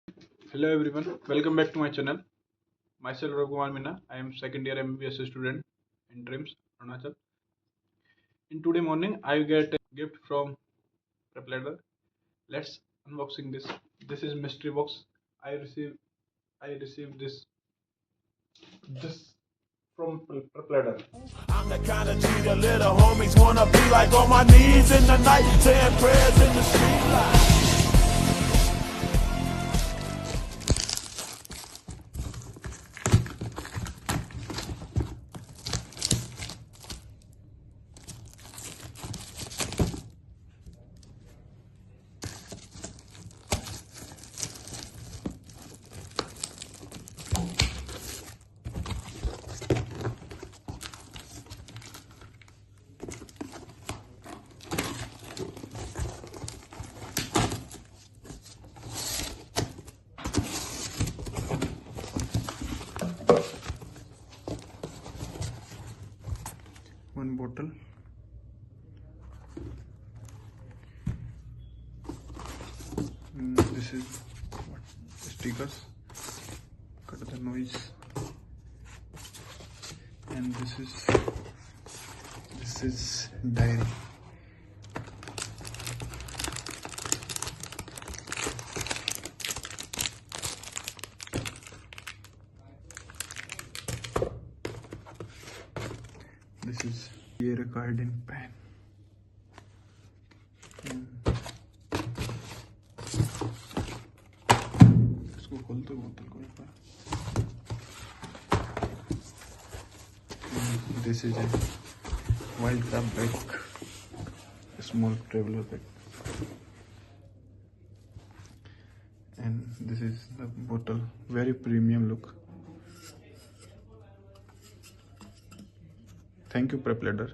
Hello everyone, welcome back to my channel. Myself Raghuvan Meena. I am second year mbbs student in trihms, Arunachal. In today morning, I get a gift from Prepladder. Let's unboxing this. This is mystery box. I received this from Prepladder. I'm the kind of G the little homies wanna be like, on my knees in the night, saying prayers in the street light. One bottle. This is what stickers. Cut the noise. And this is diary. This is a recording pen. इसको खोल दो बोतल को एक बार. This is a wildcraft bag, a small traveler bag, and this is the bottle. Very premium look. Thank you, Prepladder.